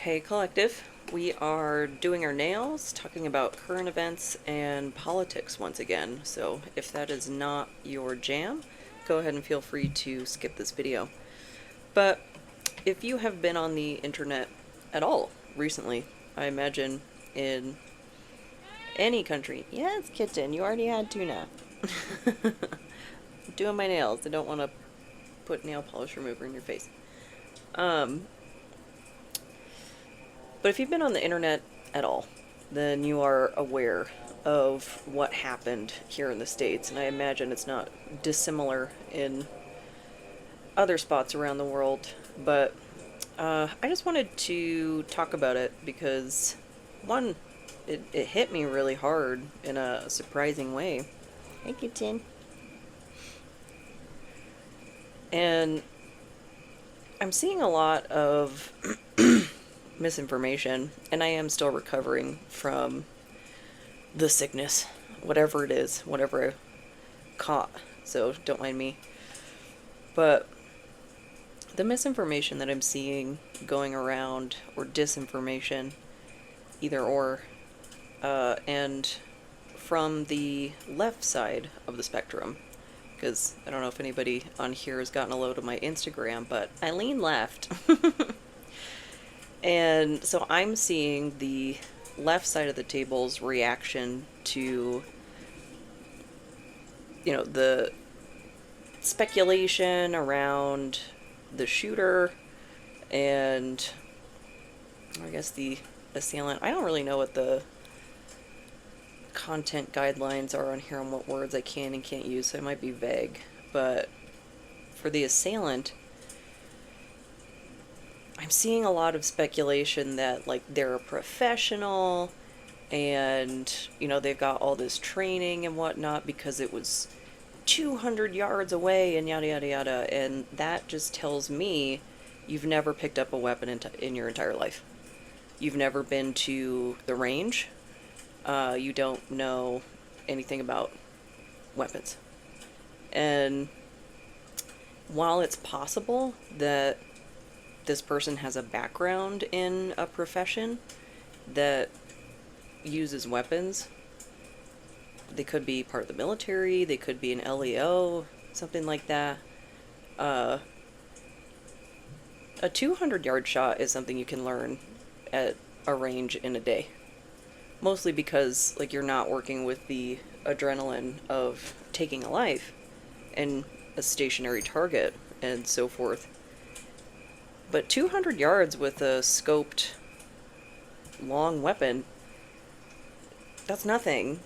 Hey Collective, we are doing our nails, talking about current events and politics once again. So if that is not your jam, go ahead and feel free to skip this video. But if you have been on the internet at all recently, I imagine in any country, yes, kitten, you already had tuna. Doing my nails, I don't want to put nail polish remover in your face. Um, But if you've been on the internet at all, then you are aware of what happened here in the States, and I imagine it's not dissimilar in other spots around the world. But I just wanted to talk about it because, one, it hit me really hard in a surprising way. Hey, kitten. And I'm seeing a lot of misinformation, and I am still recovering from the sickness, whatever it is, whatever I caught, so don't mind me. But the misinformation that I'm seeing going around, or disinformation, either or, and from the left side of the spectrum, because I don't know if anybody on here has gotten a load of my Instagram, but I lean left. And so I'm seeing the left side of the table's reaction to, the speculation around the shooter and I guess the assailant. I don't really know what the content guidelines are on here on what words I can and can't use, so it might be vague. But for the assailant, I'm seeing a lot of speculation that, like, they're a professional and, they've got all this training and whatnot because it was 200 yards away and yada yada yada. And that just tells me you've never picked up a weapon in your entire life. You've never been to the range. You don't know anything about weapons. And while it's possible that this person has a background in a profession that uses weapons, they could be part of the military, they could be an LEO, something like that. A 200-yard shot is something you can learn at a range in a day. Mostly because, like, you're not working with the adrenaline of taking a life and a stationary target and so forth. But 200 yards with a scoped long weapon, that's nothing.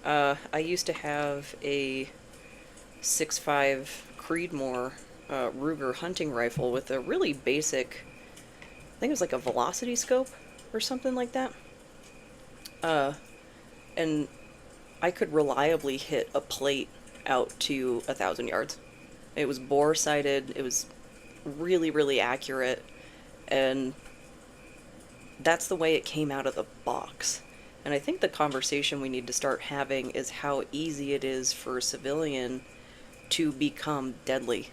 I used to have a 6.5 Creedmoor Ruger hunting rifle with a really basic, I think it was like a velocity scope or something like that. And I could reliably hit a plate out to 1,000 yards. It was bore sighted, it was really, really accurate, and that's the way it came out of the box. And I think the conversation we need to start having is how easy it is for a civilian to become deadly,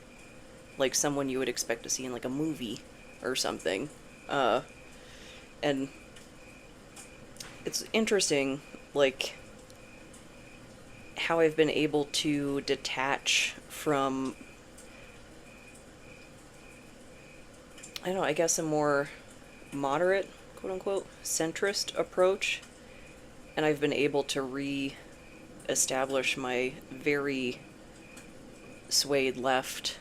like someone you would expect to see in like a movie or something. And it's interesting, like, how I've been able to detach from, I don't know, I guess a more moderate, quote unquote, centrist approach, and I've been able to re-establish my very swayed left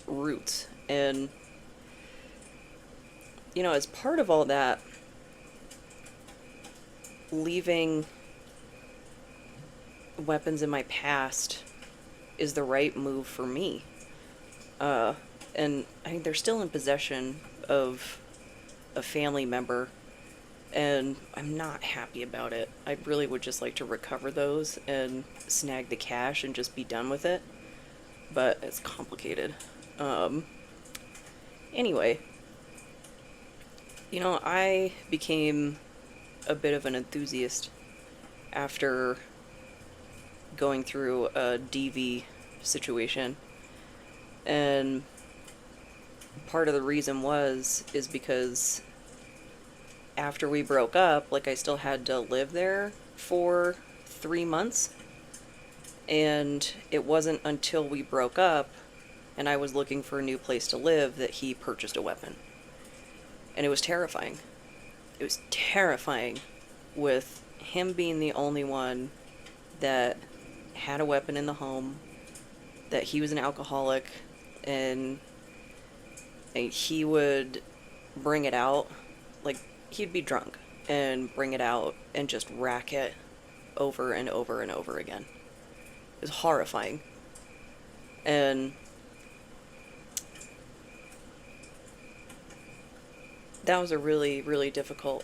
roots. And, as part of all that, leaving weapons in my past is the right move for me. And I think they're still in possession of a family member, and I'm not happy about it. I really would just like to recover those and snag the cash and just be done with it. But it's complicated. Anyway, I became a bit of an enthusiast after going through a DV situation. And part of the reason is because after we broke up, like I still had to live there for 3 months. And it wasn't until we broke up and I was looking for a new place to live that he purchased a weapon. And it was terrifying. It was terrifying with him being the only one that had a weapon in the home, that he was an alcoholic, and he would bring it out. Like, he'd be drunk and bring it out and just rack it over and over and over again. It was horrifying. And that was a really, really difficult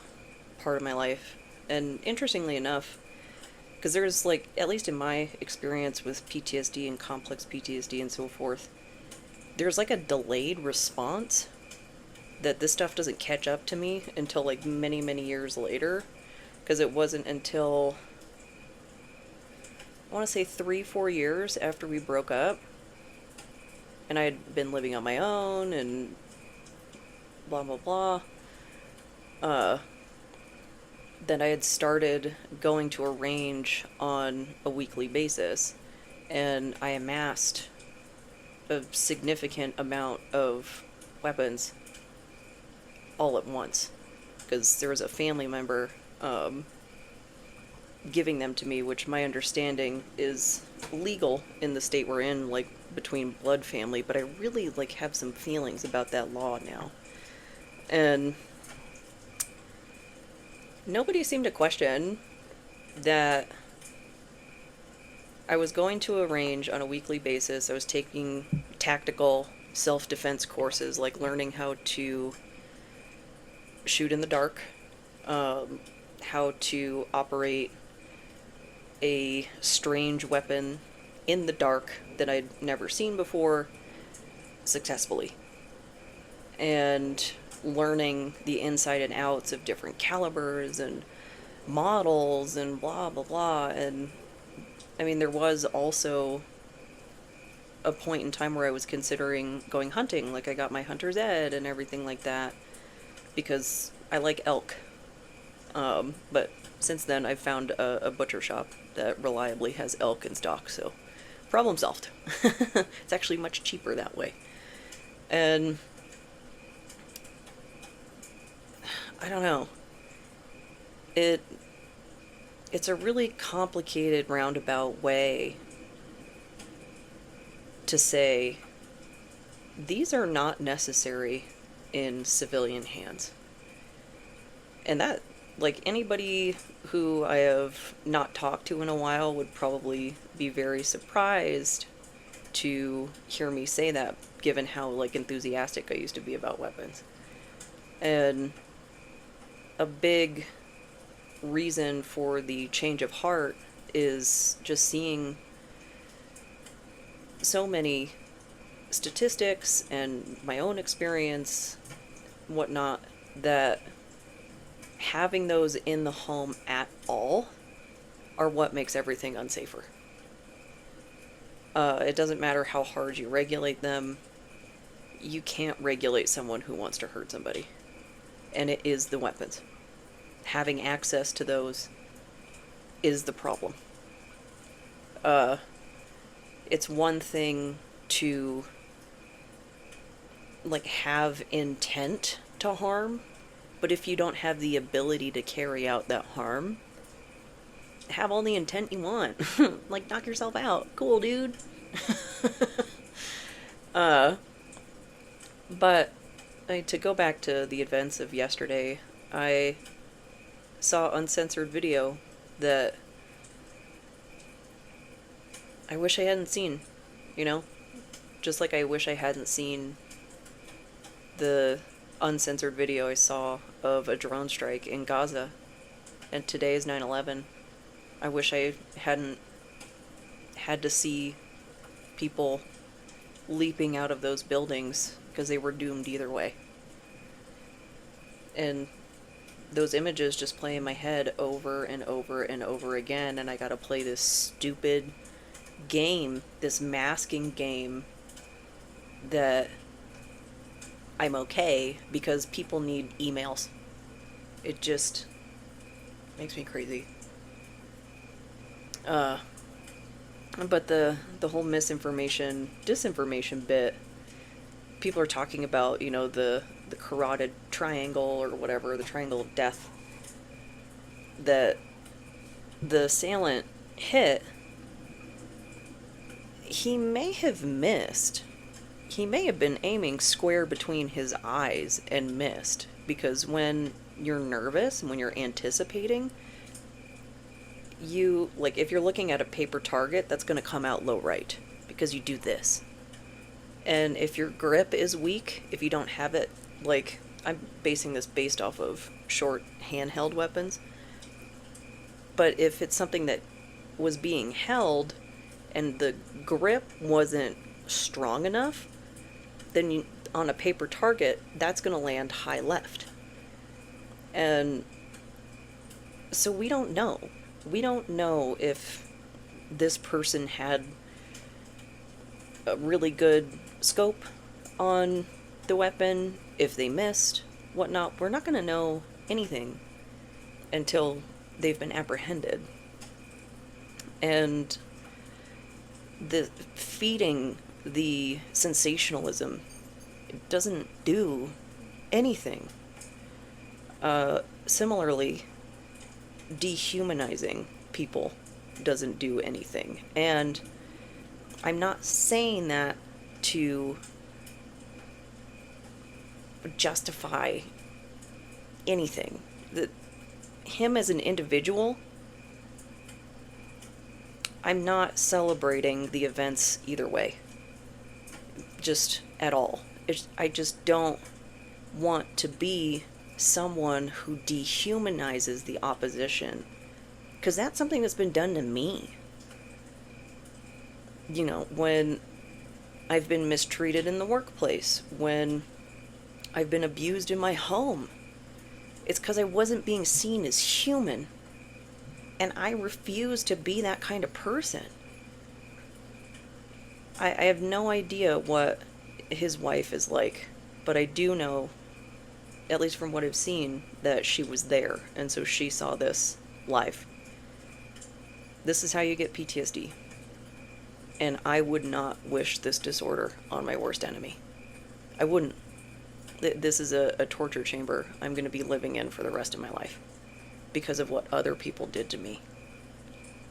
part of my life. And interestingly enough, because there's like, at least in my experience with PTSD and complex PTSD and so forth, there's like a delayed response that this stuff doesn't catch up to me until like many, many years later. Because it wasn't until, I want to say 3-4 years after we broke up, and I had been living on my own and blah, blah, blah, that I had started going to a range on a weekly basis, and I amassed a significant amount of weapons all at once, because there was a family member giving them to me, which my understanding is legal in the state we're in, like between blood family, but I really like have some feelings about that law now. And nobody seemed to question that I was going to a range on a weekly basis. I was taking tactical self-defense courses, like learning how to shoot in the dark, how to operate a strange weapon in the dark that I'd never seen before successfully, and learning the inside and outs of different calibers and models and blah blah blah. And I mean, there was also a point in time where I was considering going hunting. Like, I got my hunter's ed and everything like that because I like elk. But since then, I've found a butcher shop that reliably has elk in stock, so problem solved. It's actually much cheaper that way. And I don't know. It's a really complicated roundabout way to say these are not necessary in civilian hands. And that, like, anybody who I have not talked to in a while would probably be very surprised to hear me say that, given how, like, enthusiastic I used to be about weapons. And a big reason for the change of heart is just seeing so many statistics and my own experience, whatnot, that having those in the home at all are what makes everything unsafer. It doesn't matter how hard you regulate them. You can't regulate someone who wants to hurt somebody. And it is the weapons. Having access to those is the problem. It's one thing to, like, have intent to harm, but if you don't have the ability to carry out that harm, have all the intent you want. Like, knock yourself out. Cool, dude. But to go back to the events of yesterday, I saw uncensored video that I wish I hadn't seen, you know? Just like I wish I hadn't seen the uncensored video I saw of a drone strike in Gaza. And today is 9/11. I wish I hadn't had to see people leaping out of those buildings because they were doomed either way. And those images just play in my head over and over and over again, and I gotta play this stupid game, this masking game that I'm okay because people need emails. It just makes me crazy. Uh, but the whole misinformation, disinformation bit, people are talking about, the carotid triangle or whatever, the triangle of death that the assailant hit. He may have missed. He may have been aiming square between his eyes and missed, because when you're nervous and when you're anticipating, like, if you're looking at a paper target, that's going to come out low right because you do this. And if your grip is weak, if you don't have it, like, I'm basing this based off of short handheld weapons, but if it's something that was being held and the grip wasn't strong enough, then on a paper target, that's going to land high left. And so we don't know. We don't know if this person had a really good scope on the weapon, if they missed, whatnot. We're not going to know anything until they've been apprehended. And the feeding the sensationalism, it doesn't do anything. Similarly, dehumanizing people doesn't do anything. And I'm not saying that to justify anything. Him as an individual, I'm not celebrating the events either way. Just at all. I just don't want to be someone who dehumanizes the opposition, because that's something that's been done to me. When I've been mistreated in the workplace, when I've been abused in my home, it's because I wasn't being seen as human, and I refuse to be that kind of person. I have no idea what his wife is like, but I do know, at least from what I've seen, that she was there, and so she saw this live. This is how you get PTSD. And I would not wish this disorder on my worst enemy. I wouldn't. This is a torture chamber I'm going to be living in for the rest of my life because of what other people did to me.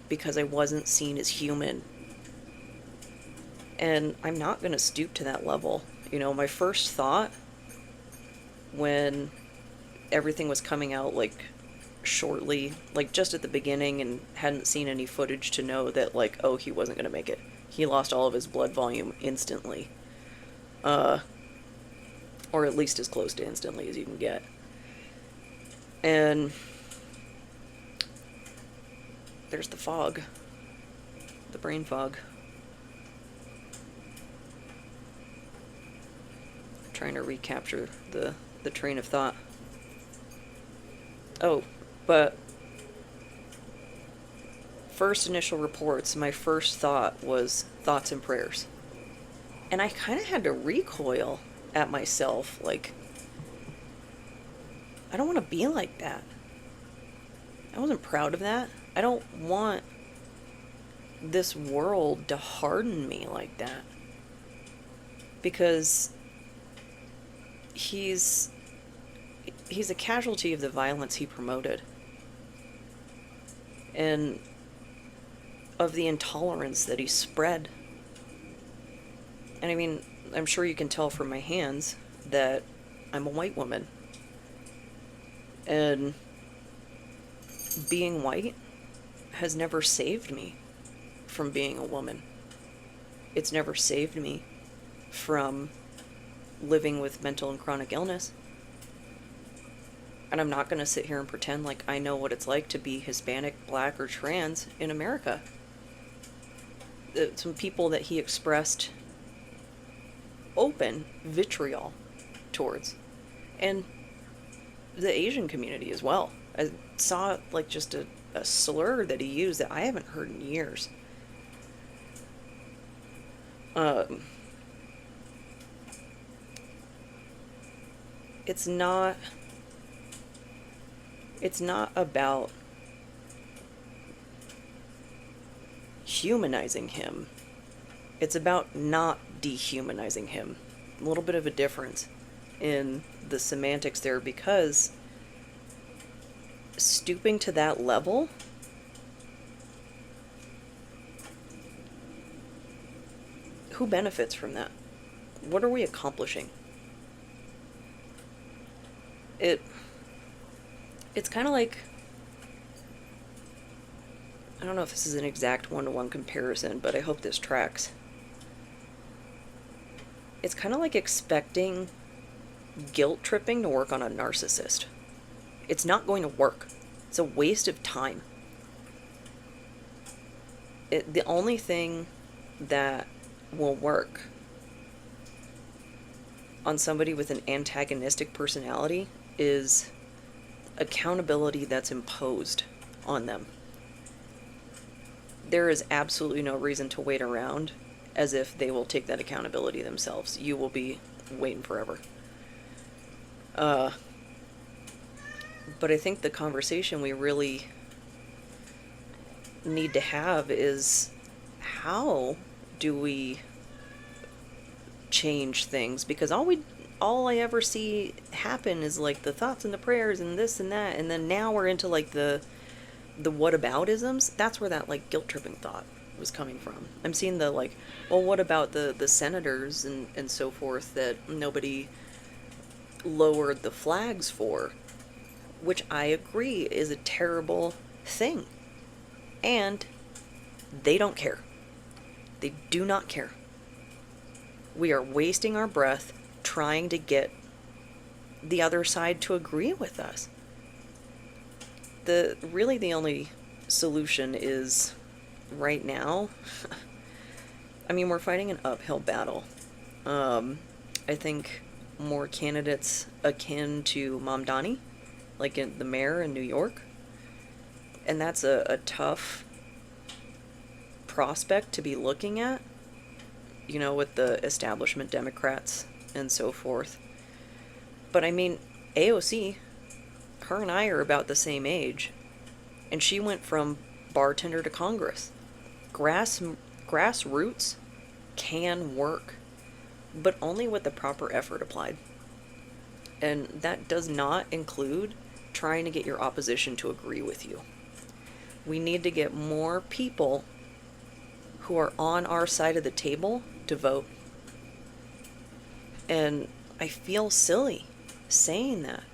Because I wasn't seen as human. And I'm not going to stoop to that level. My first thought when everything was coming out, like, shortly, like, just at the beginning, and hadn't seen any footage to know that, like, oh, he wasn't going to make it. He lost all of his blood volume instantly. Or at least as close to instantly as you can get. And there's the fog. The brain fog. I'm trying to recapture the train of thought. Oh, but first initial reports, my first thought was thoughts and prayers. And I kind of had to recoil at myself, like, I don't want to be like that. I wasn't proud of that. I don't want this world to harden me like that. Because he's a casualty of the violence he promoted. And of the intolerance that he spread. And I mean, I'm sure you can tell from my hands that I'm a white woman. And being white has never saved me from being a woman. It's never saved me from living with mental and chronic illness. And I'm not going to sit here and pretend like I know what it's like to be Hispanic, Black, or trans in America. Some people that he expressed open vitriol towards. And the Asian community as well. I saw, like, just a slur that he used that I haven't heard in years. It's not It's not about humanizing him. It's about not dehumanizing him. A little bit of a difference in the semantics there, because stooping to that level, who benefits from that? What are we accomplishing? It it's kind of like, I don't know if this is an exact one-to-one comparison, but I hope this tracks. It's kind of like expecting guilt tripping to work on a narcissist. It's not going to work. It's a waste of time. The only thing that will work on somebody with an antagonistic personality is accountability that's imposed on them. There is absolutely no reason to wait around as if they will take that accountability themselves. You will be waiting forever. But I think the conversation we really need to have is, how do we change things? Because all I ever see happen is like the thoughts and the prayers and this and that, and then now we're into like the whataboutisms. That's where that like guilt tripping thought was coming from. I'm seeing the like, well, what about the senators and so forth that nobody lowered the flags for, which I agree is a terrible thing. And they don't care. They do not care. We are wasting our breath trying to get the other side to agree with us. The only solution is right now, I mean, we're fighting an uphill battle. I think more candidates akin to Mamdani, like in the mayor in New York, and that's a tough prospect to be looking at, you know, with the establishment Democrats and so forth. But I mean, AOC, her and I are about the same age, and she went from bartender to Congress. Grassroots can work, but only with the proper effort applied. And that does not include trying to get your opposition to agree with you. We need to get more people who are on our side of the table to vote. And I feel silly saying that.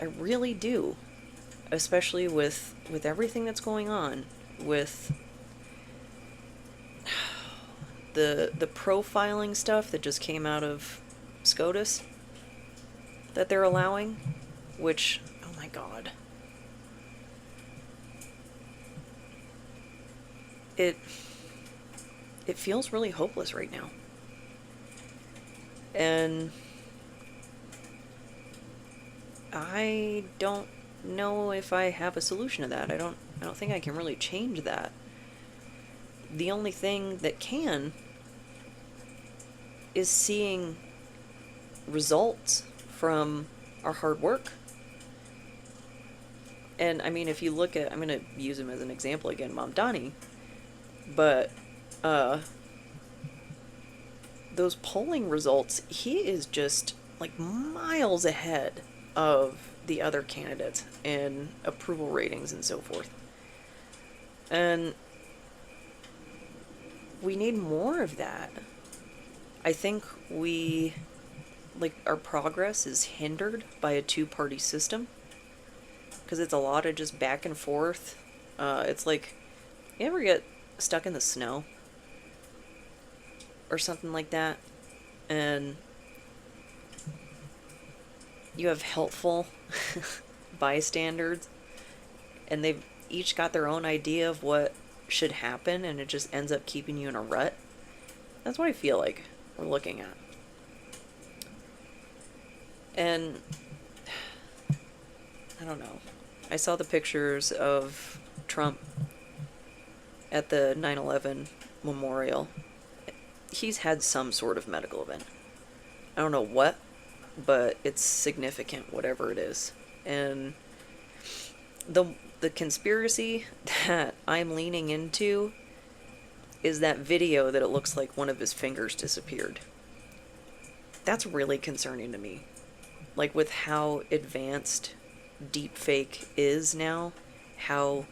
I really do. Especially with everything that's going on with the profiling stuff that just came out of SCOTUS that they're allowing, which, oh my god. It feels really hopeless right now. And I don't know if I have a solution to that. I don't think I can really change that. The only thing that can is seeing results from our hard work. And I mean, if you look at, I'm going to use him as an example again, Mamdani, but those polling results, he is just like miles ahead of the other candidates in approval ratings and so forth. And we need more of that. I think our progress is hindered by a two-party system, because it's a lot of just back and forth. It's like, you ever get stuck in the snow or something like that, and you have helpful bystanders, and they've each got their own idea of what should happen, and it just ends up keeping you in a rut. That's what I feel like we're looking at. And I don't know. I saw the pictures of Trump at the 9/11 memorial. He's had some sort of medical event. I don't know what, but it's significant, whatever it is. And The conspiracy that I'm leaning into is that video that it looks like one of his fingers disappeared. That's really concerning to me. Like, with how advanced deepfake is now, how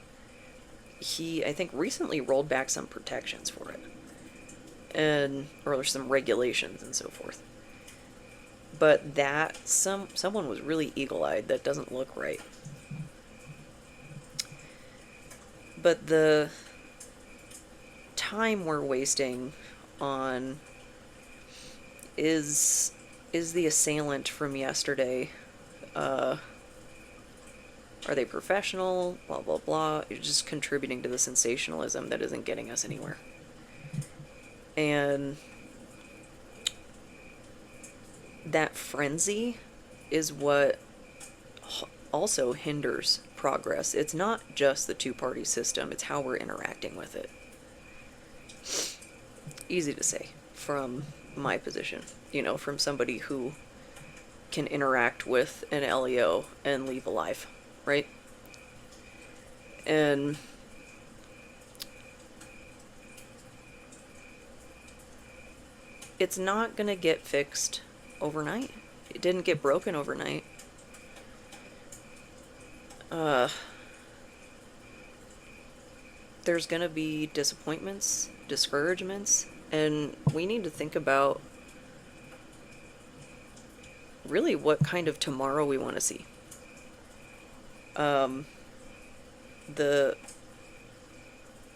he, I think, recently rolled back some protections for it. And, or there's some regulations and so forth. But that, someone was really eagle-eyed. That doesn't look right. But the time we're wasting on is the assailant from yesterday. Are they professional? Blah, blah, blah. You're just contributing to the sensationalism that isn't getting us anywhere. And that frenzy is what also hinders progress. It's not just the two-party system, it's how we're interacting with it. Easy to say from my position, from somebody who can interact with an LEO and leave alive, right? And it's not gonna get fixed overnight. It didn't get broken overnight. There's gonna be disappointments, discouragements, and we need to think about really what kind of tomorrow we want to see. The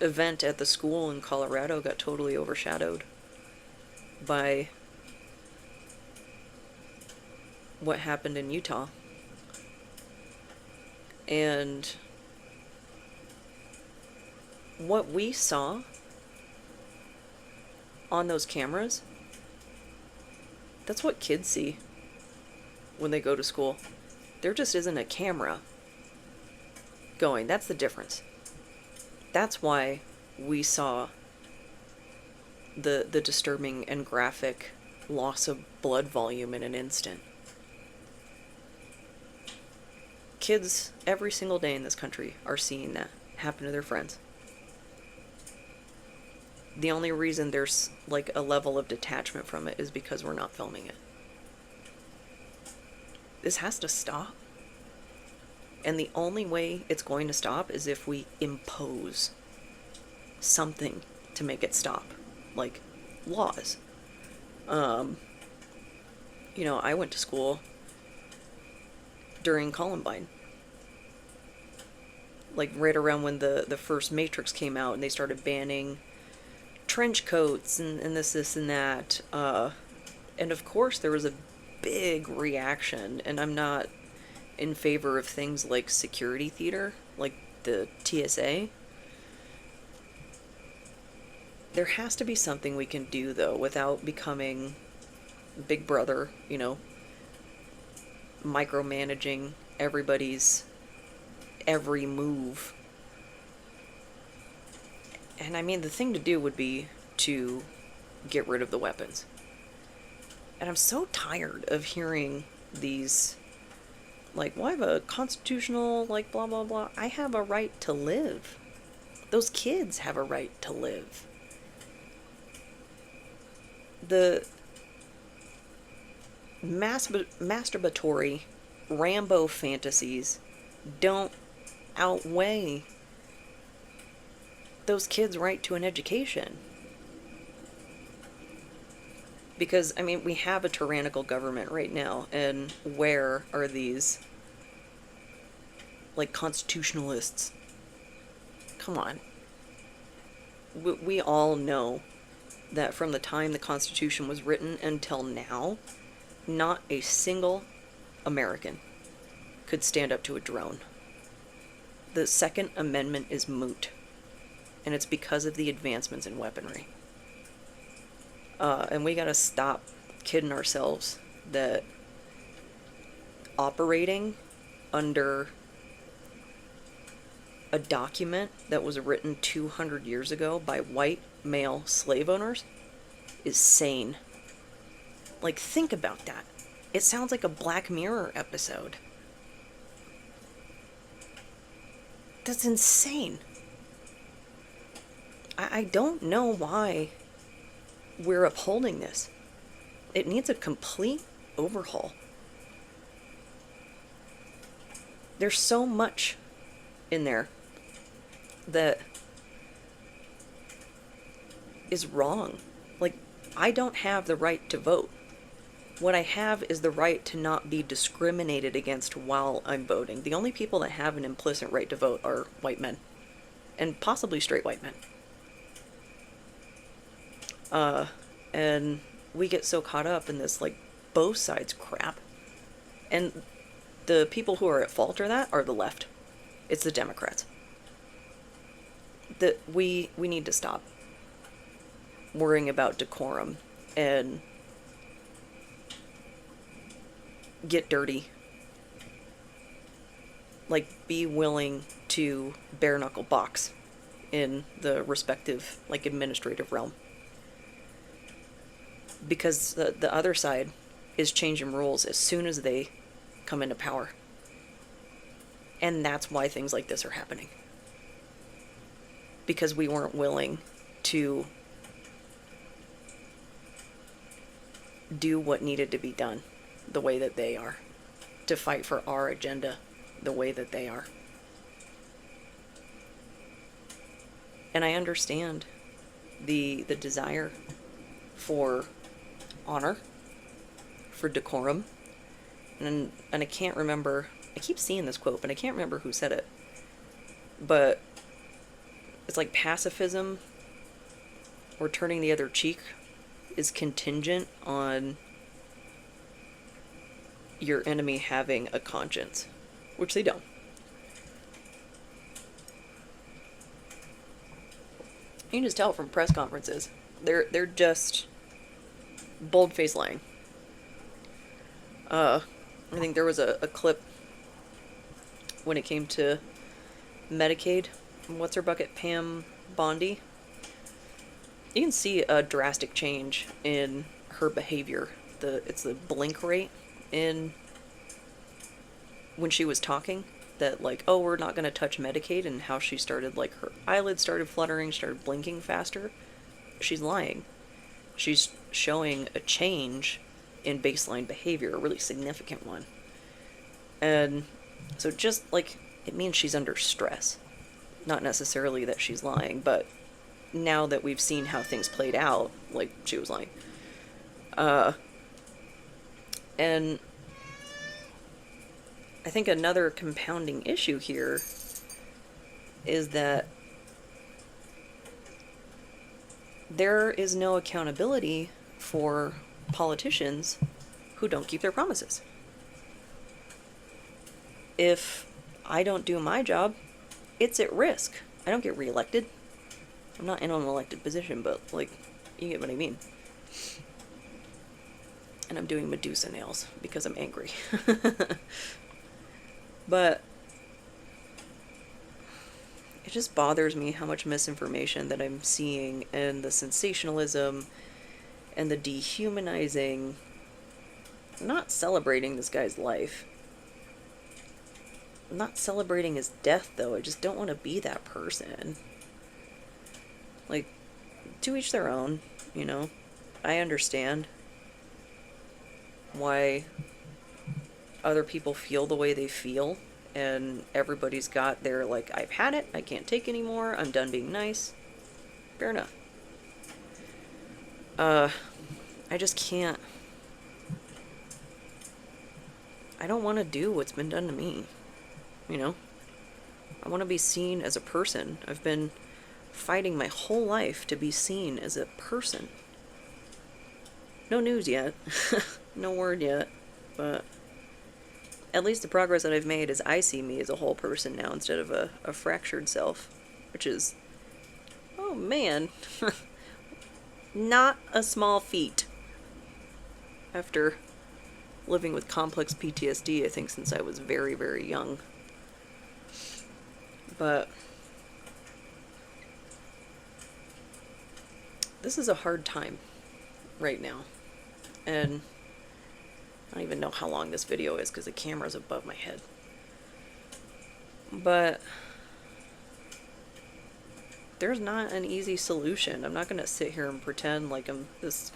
event at the school in Colorado got totally overshadowed by what happened in Utah. And what we saw on those cameras, that's what kids see when they go to school. There just isn't a camera going. That's the difference. That's why we saw the disturbing and graphic loss of blood volume in an instant. Kids every single day in this country are seeing that happen to their friends. The only reason there's like a level of detachment from it is because we're not filming it. This has to stop. And the only way it's going to stop is if we impose something to make it stop. Like laws. I went to school during Columbine. Like right around when the first Matrix came out and they started banning trench coats and this and that. And of course there was a big reaction, and I'm not in favor of things like security theater, like the TSA. There has to be something we can do, though, without becoming Big Brother, micromanaging everybody's every move. And I mean, the thing to do would be to get rid of the weapons. And I'm so tired of hearing these, like, well, I have a constitutional, like, blah, blah, blah. I have a right to live. Those kids have a right to live. The masturbatory Rambo fantasies don't outweigh those kids' right to an education. Because, I mean, we have a tyrannical government right now, and where are these, like, constitutionalists? Come on. We all know that from the time the Constitution was written until now, not a single American could stand up to a drone. The Second Amendment is moot, and it's because of the advancements in weaponry. And we gotta stop kidding ourselves that operating under a document that was written 200 years ago by white male slave owners is sane. Like, think about that. It sounds like a Black Mirror episode. That's insane. I don't know why we're upholding this. It needs a complete overhaul. There's so much in there that is wrong. Like, I don't have the right to vote. What I have is the right to not be discriminated against while I'm voting. The only people that have an implicit right to vote are white men. And possibly straight white men. And we get so caught up in this, like, both sides crap. And the people who are at fault of that are the left. It's the Democrats. That we need to stop worrying about decorum and get dirty. Like, be willing to bare knuckle box in the respective, like, administrative realm. Because the other side is changing rules as soon as they come into power. And that's why things like this are happening. Because we weren't willing to do what needed to be done the way that they are. To fight for our agenda the way that they are. And I understand the desire for honor, for decorum, and I can't remember, I keep seeing this quote, but I can't remember who said it, but it's like pacifism or turning the other cheek is contingent on your enemy having a conscience, which they don't. You can just tell from press conferences. They're just bold-faced lying. I think there was a clip when it came to Medicaid. What's her bucket? Pam Bondi. You can see a drastic change in her behavior. It's the blink rate in when she was talking. That, like, oh, we're not going to touch Medicaid, and how she started, like, her eyelids started fluttering, started blinking faster. She's lying. She's showing a change in baseline behavior, a really significant one. And so just, like, it means she's under stress. Not necessarily that she's lying, but now that we've seen how things played out, like, she was lying. And I think another compounding issue here is that there is no accountability for politicians who don't keep their promises. If I don't do my job, it's at risk. I don't get reelected. I'm not in an elected position, but, like, you get what I mean. And I'm doing Medusa nails because I'm angry. But it just bothers me how much misinformation that I'm seeing, and the sensationalism and the dehumanizing. I'm not celebrating this guy's life. I'm not celebrating his death, though. I just don't want to be that person. Like, to each their own, you know. I understand why other people feel the way they feel, and everybody's got their, like, I've had it, I can't take anymore, I'm done being nice. Fair enough. I just can't. I don't want to do what's been done to me, you know? I want to be seen as a person. I've been fighting my whole life to be seen as a person. No news yet. No word yet. But at least the progress that I've made is I see me as a whole person now instead of a fractured self. Which is, oh man, not a small feat. After living with complex PTSD, I think, since I was very, very young. But this is a hard time right now. And I don't even know how long this video is because the camera's above my head. But there's not an easy solution. I'm not going to sit here and pretend like I'm this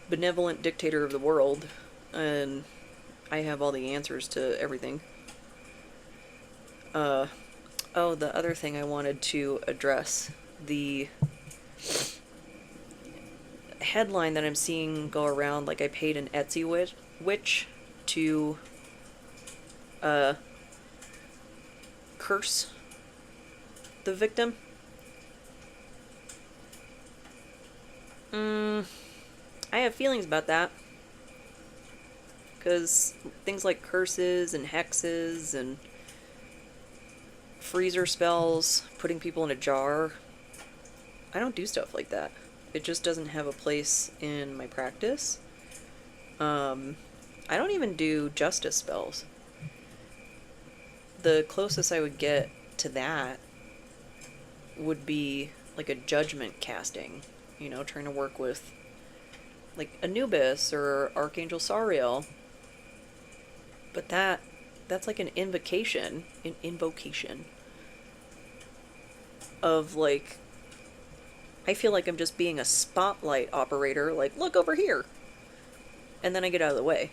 benevolent dictator of the world and I have all the answers to everything. Oh, the other thing I wanted to address, the headline that I'm seeing go around, like I paid an Etsy witch to uh, curse the victim. I have feelings about that. Because things like curses and hexes and freezer spells, putting people in a jar, I don't do stuff like that. It just doesn't have a place in my practice. I don't even do justice spells. The closest I would get to that would be like a judgment casting, you know, trying to work with like Anubis or Archangel Sariel. But that's like an invocation of like, I feel like I'm just being a spotlight operator, like, look over here. And then I get out of the way.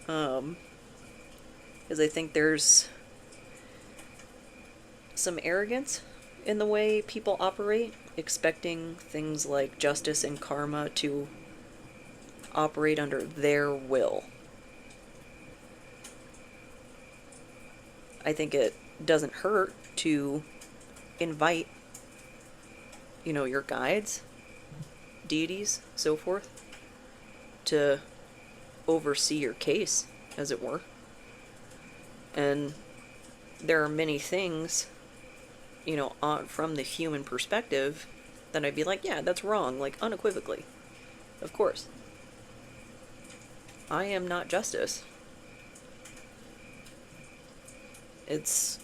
Because I think there's some arrogance in the way people operate, expecting things like justice and karma to operate under their will. I think it doesn't hurt to invite, you know, your guides, deities, so forth, to oversee your case, as it were. And there are many things, you know, from the human perspective that I'd be like, yeah, that's wrong, like unequivocally. Of course. I am not justice. It's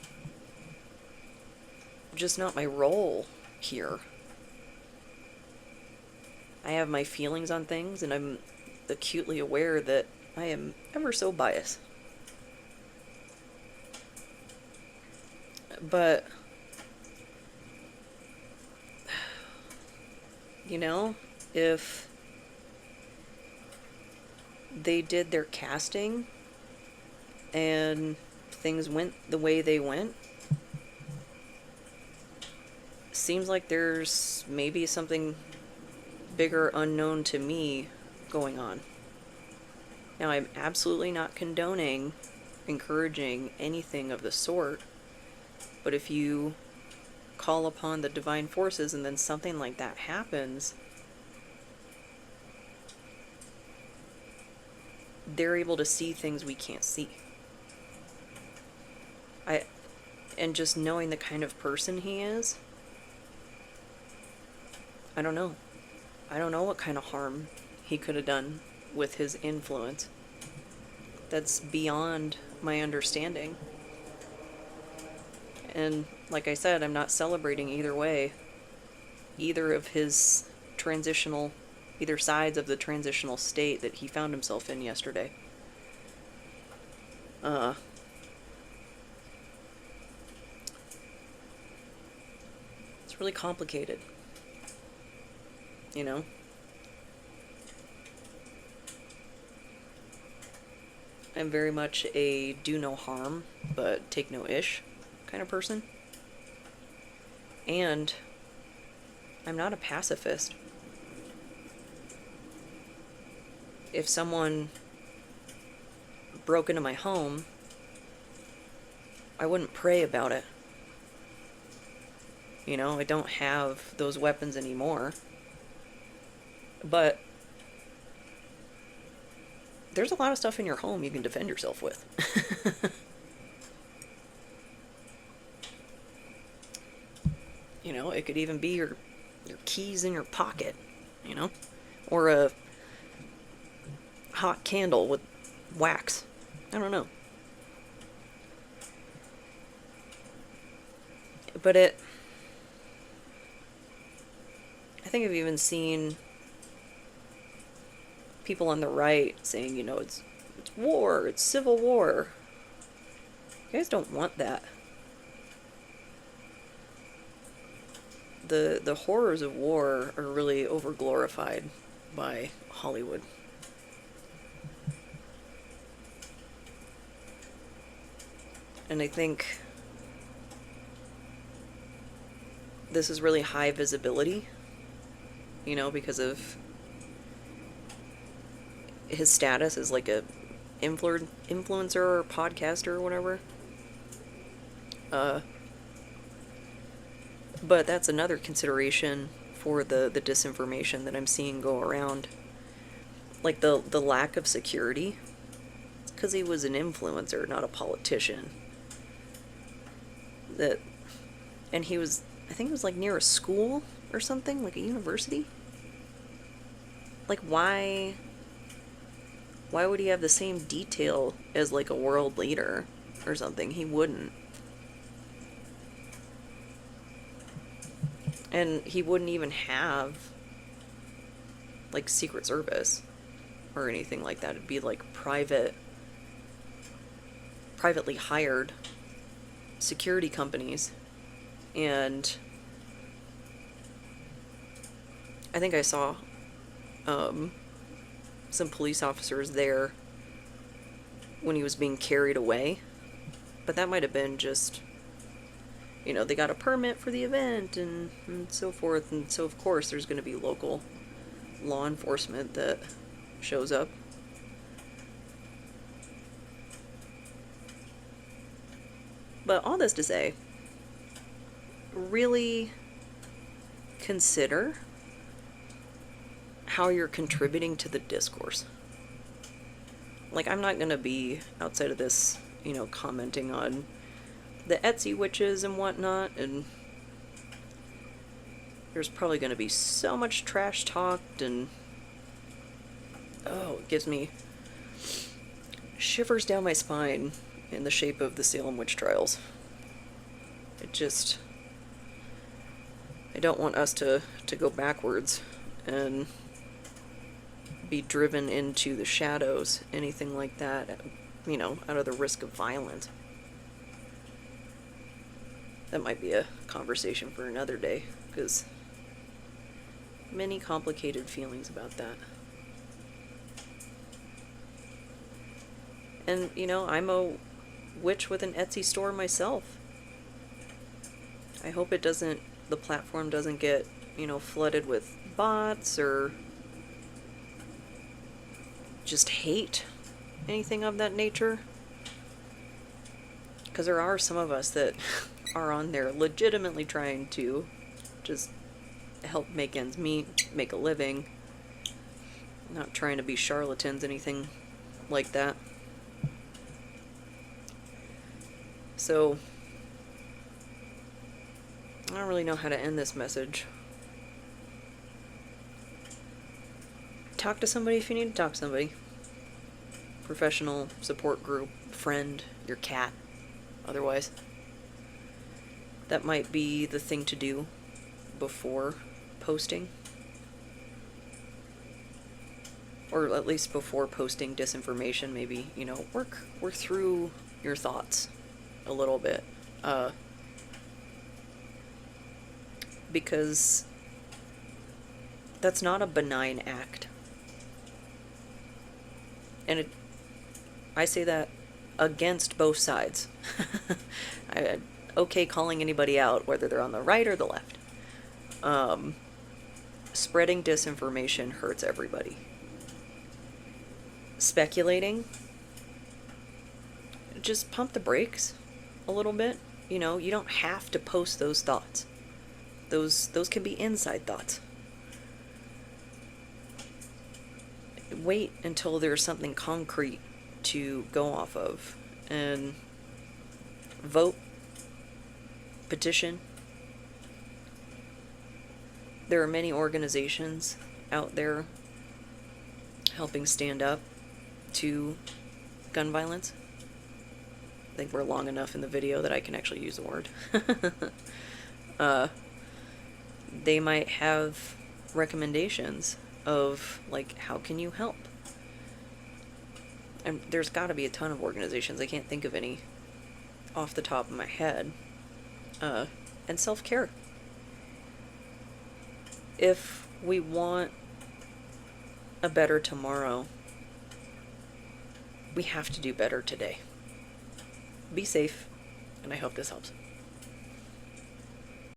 just not my role here. I have my feelings on things, and I'm acutely aware that I am ever so biased. But, you know, if they did their casting and things went the way they went, seems like there's maybe something bigger unknown to me going on. Now, I'm absolutely not condoning, encouraging anything of the sort, but if you call upon the divine forces and then something like that happens, they're able to see things we can't see. And just knowing the kind of person he is, I don't know. I don't know what kind of harm he could have done with his influence. That's beyond my understanding. And like I said, I'm not celebrating either way. Either of his either sides of the transitional state that he found himself in yesterday. It's really complicated. You know? I'm very much a do no harm, but take no ish kind of person. And I'm not a pacifist. If someone broke into my home, I wouldn't pray about it. You know, I don't have those weapons anymore. But there's a lot of stuff in your home you can defend yourself with. You know, it could even be your keys in your pocket, you know? Or a hot candle with wax. I don't know. But I think I've even seen people on the right saying, you know, it's war, it's civil war. You guys don't want that. the horrors of war are really overglorified by Hollywood. And I think this is really high visibility, you know, because of his status as like a influencer or podcaster or whatever. But that's another consideration for the disinformation that I'm seeing go around. Like the lack of security. It's because he was an influencer, not a politician. That, and he was, I think it was like near a school or something, like a university. Like why would he have the same detail as like a world leader or something? He wouldn't. And he wouldn't even have like Secret Service or anything like that. It'd be like privately hired security companies. And I think I saw some police officers there when he was being carried away. But that might have been just, you know, they got a permit for the event and so forth. And so, of course, there's going to be local law enforcement that shows up. But all this to say, really consider how you're contributing to the discourse. Like, I'm not going to be, outside of this, you know, commenting on the Etsy witches and whatnot, and there's probably going to be so much trash talked, and oh, it gives me shivers down my spine in the shape of the Salem witch trials. It just, I don't want us to go backwards and be driven into the shadows, anything like that, you know, out of the risk of violence. That might be a conversation for another day, because many complicated feelings about that. And, you know, I'm a witch with an Etsy store myself. I hope it doesn't, the platform doesn't get, you know, flooded with bots or just hate, anything of that nature. Because there are some of us that are on there legitimately trying to just help make ends meet, make a living, not trying to be charlatans, anything like that. So, I don't really know how to end this message. Talk to somebody if you need to talk to somebody. Professional, support group, friend, your cat, otherwise. That might be the thing to do before posting. Or at least before posting disinformation, maybe, you know, work through your thoughts a little bit. Because that's not a benign act. And I say that against both sides. Okay calling anybody out, whether they're on the right or the left. Spreading disinformation hurts everybody. Speculating, just pump the brakes a little bit. You know, you don't have to post those thoughts. Those can be inside thoughts. Wait until there's something concrete to go off of, and vote, petition. There are many organizations out there helping stand up to gun violence. I think we're long enough in the video that I can actually use the word. They might have recommendations of, like, how can you help? And there's got to be a ton of organizations. I can't think of any off the top of my head. And self-care. if we want a better tomorrow, we have to do better today. Be safe, and I hope this helps.